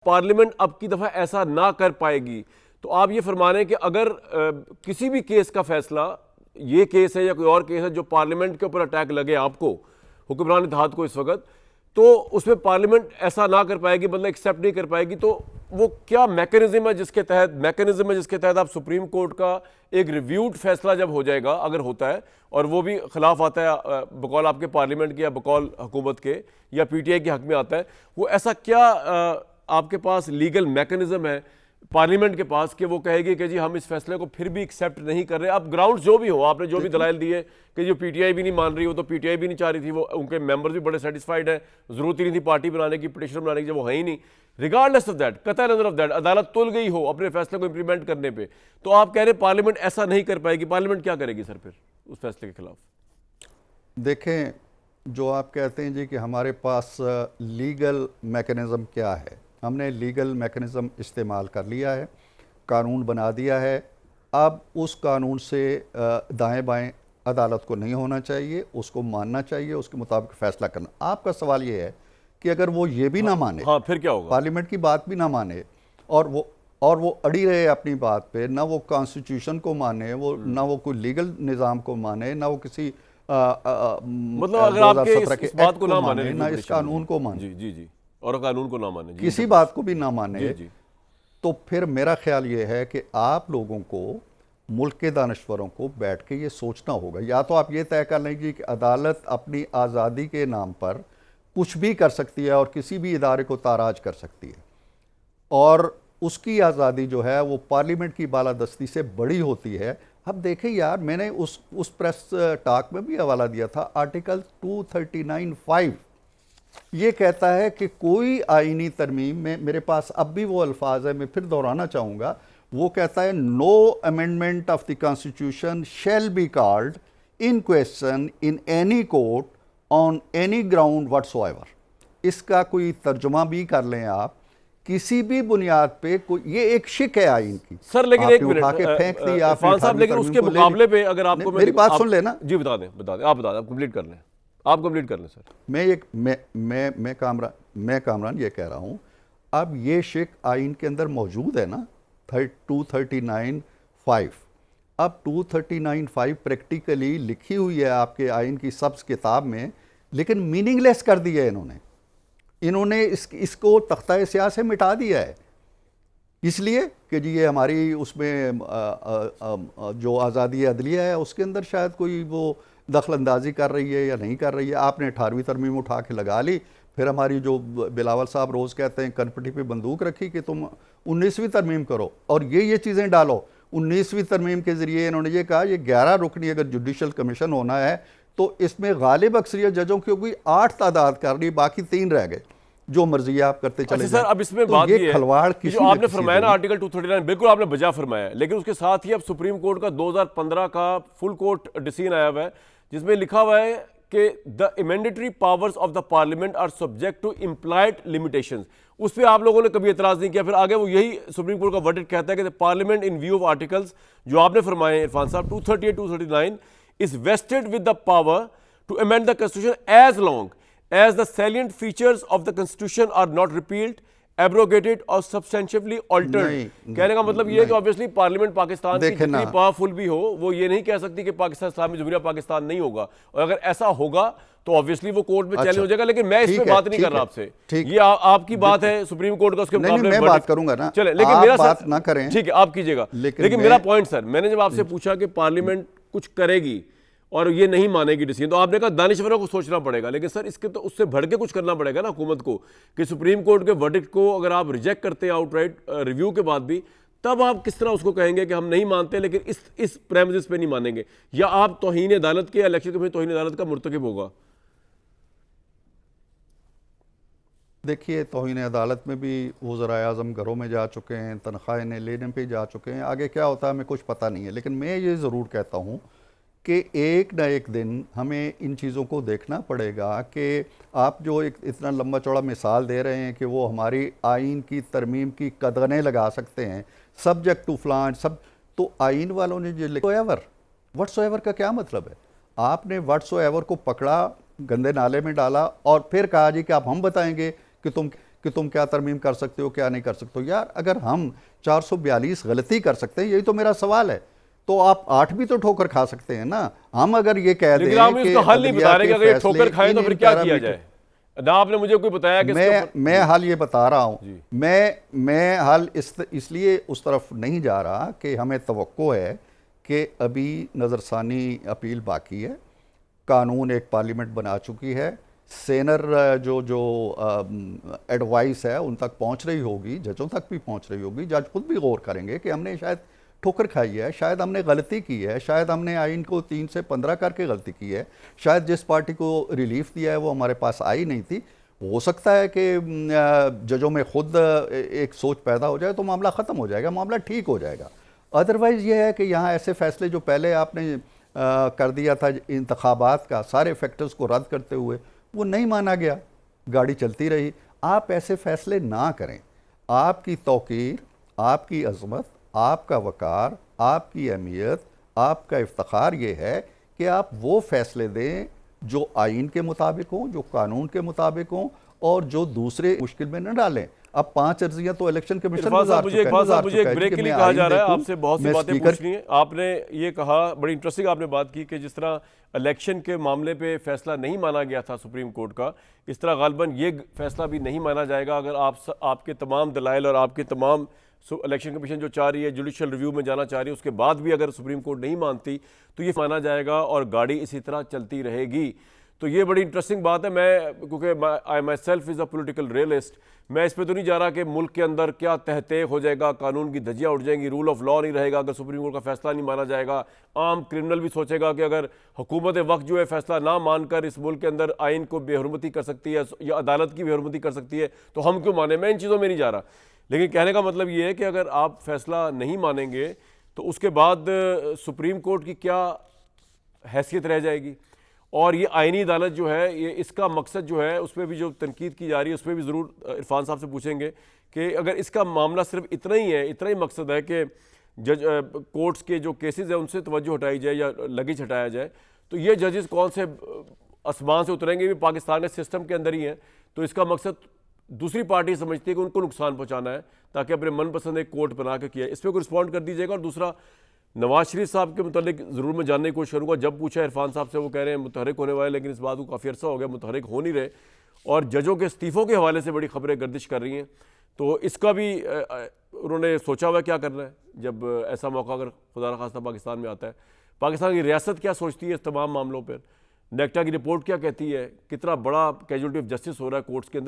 Parliament अब की दफ़ा ऐसा ना कर पाएगी, तो आप ये फरमा रहे हैं कि अगर किसी भी केस का फैसला, ये केस है या कोई और केस है जो पार्लियामेंट के ऊपर अटैक लगे आपको, हुक्मरान इत्तेहाद को इस वक्त, तो उसमें पार्लियामेंट ऐसा ना कर पाएगी, मतलब एक्सेप्ट नहीं कर पाएगी, तो वो क्या मैकेनिज्म है जिसके तहत आप सुप्रीम कोर्ट का एक रिव्यूड फैसला जब हो जाएगा, अगर होता है और वो भी खिलाफ आता है बकौल आपके पार्लियामेंट के या बकौल हुकूमत के या पीटीआई के हक में आता है, वो ऐसा क्या आपके पास लीगल मैकेनिज्म है पार्लियामेंट के पास कि वो कहेगी कि जी हम इस फैसले को फिर भी एक्सेप्ट नहीं कर रहे? अब ग्राउंड जो भी हो, आपने जो भी दलाइल दिए कि जो पीटीआई भी नहीं मान रही, वो तो पीटीआई भी नहीं चाह रही थी, वो उनके मेंबर्स भी बड़े सेटिस्फाइड है, जरूरत ही नहीं थी पार्टी बनाने की, पिटिशन बनाने की, जब वो है ही नहीं। रिगार्डलेस ऑफ दैट, कतई नजर ऑफ दैट, अदालत तुल गई हो अपने फैसले को इंप्लीमेंट करने पर, तो आप कह रहे पार्लियामेंट ऐसा नहीं कर पाएगी, पार्लियामेंट क्या करेगी सर फिर उस फैसले के खिलाफ? देखें, जो आप कहते हैं जी कि हमारे पास लीगल मैकेनिज़्म क्या है, हमने लीगल मैकेनिज़्म इस्तेमाल कर लिया है, कानून बना दिया है। अब उस कानून से दाएं बाएं अदालत को नहीं होना चाहिए, उसको मानना चाहिए, उसके मुताबिक फ़ैसला करना। आपका सवाल ये है कि अगर वो ये भी ना माने, हाँ फिर क्या होगा? पार्लियामेंट की बात भी ना माने और वो अड़ी रहे अपनी बात पे, ना वो कॉन्स्टिट्यूशन को माने, वो ना वो कोई लीगल निज़ाम को माने, ना वो किसी मतलब अगर आपके इस बात को ना माने, ना इस कानून को माने, जी जी जी, और कानून को ना माने, किसी बात को भी ना माने, जी जी, तो फिर मेरा ख्याल ये है कि आप लोगों को, मुल्क के दानश्वरों को बैठ के ये सोचना होगा। या तो आप ये तय कर लेंगे कि अदालत अपनी आज़ादी के नाम पर कुछ भी कर सकती है और किसी भी इदारे को ताराज कर सकती है, और उसकी आज़ादी जो है वो पार्लियामेंट की बालादस्ती से बड़ी होती है। अब देखें यार, मैंने उस प्रेस टॉक में भी हवाला दिया था, आर्टिकल 239(5) ये कहता है कि कोई आईनी तरमीम में, मेरे पास अब भी वो अल्फाज है, मैं फिर दोहराना चाहूँगा, वो कहता है no amendment of the constitution shall be called in question in any court on any ground whatsoever. इसका कोई तर्जुमा भी कर लें आप, किसी भी बुनियाद पे कोई, ये एक शिक है आइन की सर। लेकिन एक मिनट फेंक दी इरफान साहब, लेकिन उसके मुकाबले पे अगर आपको मेरी बात सुन लेना जी, बता दें, आप कंप्लीट कर लें, आप कंप्लीट कर लें सर। मैं कामरान ये कह रहा हूँ, अब ये शिक आइन के अंदर मौजूद है ना, 239(5). अब 239(5) प्रैक्टिकली लिखी हुई है आपके आइन की सब्ज किताब में, लेकिन मीनिंगलेस कर दिया है इन्होंने इसको तख्ता स्याह से मिटा दिया है, इसलिए कि जी ये हमारी उसमें जो आज़ादी अदलिया है उसके अंदर शायद कोई वो दखल अंदाजी कर रही है या नहीं कर रही है। आपने 18वीं तरमीम उठा के लगा ली, फिर हमारी जो बिलावल साहब रोज़ कहते हैं कनपटी पे बंदूक रखी कि तुम 19वीं तरमीम करो और ये चीज़ें डालो। 19वीं तरमीम के ज़रिए इन्होंने ये कहा, ये 11 रुकनी अगर जुडिशल कमीशन होना है तो इसमें गालिब अक्सरियत जजों की कोई 8 तादाद कर ली, बाकी 3 रह गए, जो मर्जी आप करते चले सर। अब इसमें तो बात ये खलवाड़ की जो आपने फरमाया ना आर्टिकल 239, बिल्कुल आपने बजा फरमाया, लेकिन उसके साथ ही अब सुप्रीम कोर्ट का 2015 का फुल कोर्ट डिसीजन आया हुआ है जिसमें लिखा हुआ है कि the amendatory powers of the parliament are subject to implied limitations. उस पर आप लोगों ने कभी एतराज नहीं किया। फिर आगे वो यही सुप्रीम कोर्ट का वर्डिक्ट कहता है कि parliament in view of articles जो आपने फरमाए इरफान साहब 238 239 is wasted with the power to amend the constitution as long as the salient features of the constitution are not repealed, abrogated or substantially altered। कहने का मतलब ये है कि ऑब्वियसली पार्लियामेंट पाकिस्तान की जितनी पावरफुल भी हो, वो ये नहीं कह सकती कि पाकिस्तान इस्लामी जमहूरिया पाकिस्तान नहीं होगा, और अगर ऐसा होगा तो ऑब्वियसली वो कोर्ट में चैलेंज हो जाएगा। लेकिन मैं इस पे बात नहीं कर रहा आपसे, ये आपकी बात है सुप्रीम कोर्ट का, उसके मुकाबले मैं बात करूंगा ना, चले, लेकिन मेरा बात ना करें, ठीक है आप कीजिएगा, लेकिन मेरा पॉइंट सर, मैंने जब आपसे पूछा कि पार्लियामेंट कुछ करेगी और ये नहीं मानेगी डिसीजन, तो आपने कहा दानिशवरों को सोचना पड़ेगा, लेकिन सर इसके तो उससे बढ़ के कुछ करना पड़ेगा ना हुकूमत को, कि सुप्रीम कोर्ट के वर्डिक्ट को अगर आप रिजेक्ट करते हैं आउटराइट रिव्यू के बाद भी, तब आप किस तरह उसको कहेंगे कि हम नहीं मानते लेकिन इस प्रेमिस पे नहीं मानेंगे, या आप तौहीन अदालत के, इलेक्शन कमीशन तौहीन अदालत का मुर्तकिब होगा? देखिए, तौहीन अदालत में भी वज़राए आज़म घरों में जा चुके हैं, तनख्वाहें लेने पे जा चुके हैं, आगे क्या होता है हमें कुछ पता नहीं है। लेकिन मैं ये ज़रूर कहता हूँ कि एक न एक दिन हमें इन चीज़ों को देखना पड़ेगा कि आप जो एक इतना लंबा चौड़ा मिसाल दे रहे हैं कि वो हमारी आइन की तरमीम की कदगनें लगा सकते हैं, सब्जेक्ट टू फ्लान सब, तो आइन वालों ने जो व्हाट्सोएवर का क्या मतलब है? आपने व्हाट्सोएवर को पकड़ा, गंदे नाले में डाला और फिर कहा जी कि आप हम बताएंगे कि तुम कि तुम क्या तरमीम कर सकते हो क्या नहीं कर सकते हो। यार अगर हम 442 गलती कर सकते हैं, यही तो मेरा सवाल है, तो आप 8 भी तो ठोकर खा सकते हैं ना। हम अगर ये कह दें लेकिन आप मुझे कि उसका हल नहीं बता रहे कि अगर ये ठोकर खाएं तो फिर क्या किया पैरामीटर, जाए। ना आपने मुझे कोई बताया कि इसके ऊपर। मैं हाल ये बता रहा हूं, मैं हाल इसलिए उस तरफ नहीं जा रहा कि हमें तवक्को है कि अभी नज़रसानी अपील बाकी है, कानून एक पार्लियामेंट बना चुकी है, सेनर जो जो एडवाइस है उन तक पहुंच रही होगी, जजों तक भी पहुंच रही होगी, जज खुद भी गौर करेंगे कि हमने शायद ठोकर खाई है, शायद हमने गलती की है, शायद हमने आइन को 3 से 15 करके गलती की है, शायद जिस पार्टी को रिलीफ दिया है वो हमारे पास आई नहीं थी। हो सकता है कि जजों में खुद एक सोच पैदा हो जाए तो मामला ख़त्म हो जाएगा, मामला ठीक हो जाएगा। अदरवाइज़ ये है कि यहाँ ऐसे फैसले जो पहले आपने कर दिया था इंतखाबात का, सारे फैक्टर्स को रद्द करते हुए, वो नहीं माना गया, गाड़ी चलती रही। आप ऐसे फैसले ना करें। आपकी तौकीर, आपकी अज़मत, आपका वक़ार, आपकी अहमियत, आपका इफ्तिखार ये है कि आप वो फैसले दें जो आइन के मुताबिक हों, जो कानून के मुताबिक हों और जो दूसरे मुश्किल में न डालें। अब 5 अर्जियां तो इलेक्शन कमीशन मुझे एक ब्रेक के लिए कहा जा रहा है, आपसे बहुत सी बातें पूछनी है। आपने ये कहा, बड़ी इंटरेस्टिंग आपने बात की कि जिस तरह इलेक्शन के मामले पे फैसला नहीं माना गया था सुप्रीम कोर्ट का, इस तरह गालबन ये फैसला भी नहीं माना जाएगा। अगर आपके तमाम दलाइल और आपके तमाम इलेक्शन कमीशन जो चाह रही है, जुडिशियल रिव्यू में जाना चाह रही है, उसके बाद भी अगर सुप्रीम कोर्ट नहीं मानती तो ये माना जाएगा और गाड़ी इसी तरह चलती रहेगी। तो ये बड़ी इंटरेस्टिंग बात है। मैं क्योंकि I myself is a political realist, मैं इस पे तो नहीं जा रहा कि मुल्क के अंदर क्या तहते हो जाएगा, कानून की धज्जियाँ उड़ जाएंगी, रूल ऑफ लॉ नहीं रहेगा अगर सुप्रीम कोर्ट का फैसला नहीं माना जाएगा। आम क्रिमिनल भी सोचेगा कि अगर हुकूमत वक्त जो है फैसला ना मानकर इस मुल्क के अंदर आइन को बेहरमती कर सकती है या अदालत की बेहरमती कर सकती है तो हम क्यों माने। मैं इन चीज़ों में नहीं जा रहा, लेकिन कहने का मतलब ये है कि अगर आप फैसला नहीं मानेंगे तो उसके बाद सुप्रीम कोर्ट की क्या हैसियत रह जाएगी। और ये आइनी अदालत जो है, ये इसका मकसद जो है उस पर भी जो तनकीद की जा रही है उस पर भी ज़रूर इरफान साहब से पूछेंगे कि अगर इसका मामला सिर्फ इतना ही है, इतना ही मकसद है कि जज कोर्ट्स के जो केसेस हैं उनसे तवज्जो हटाई जाए या लगेज हटाया जाए, तो ये जजेस कौन से आसमान से उतरेंगे, भी पाकिस्तान के सिस्टम के अंदर ही हैं। तो इसका मकसद दूसरी पार्टी समझती है कि उनको नुकसान पहुँचाना है ताकि अपने मनपसंद एक कोर्ट बना के किया। इस पर कोई रिस्पॉन्ड कर दीजिएगा। और दूसरा, नवाज शरीफ साहब के मुतालिक ज़रूर मैं जानने की कोशिश करूँगा। जब पूछा इरफान साहब से, वो कह रहे हैं मुतहरिक होने वाले, लेकिन इस बात को काफ़ी अर्सा हो गया मुतहरिक हो नहीं रहे और जजों के इस्तीफ़ों के हवाले से बड़ी खबरें गर्दिश कर रही हैं। तो इसका भी उन्होंने सोचा हुआ क्या करना है जब ऐसा मौका अगर खुदा न खास्ता पाकिस्तान में आता है। पाकिस्तान की रियासत क्या सोचती है इस तमाम मामलों पर, नेक्टा की रिपोर्ट क्या कहती है, कितना बड़ा कैजुअल्टी ऑफ जस्टिस हो रहा है कोर्ट्स के अंदर।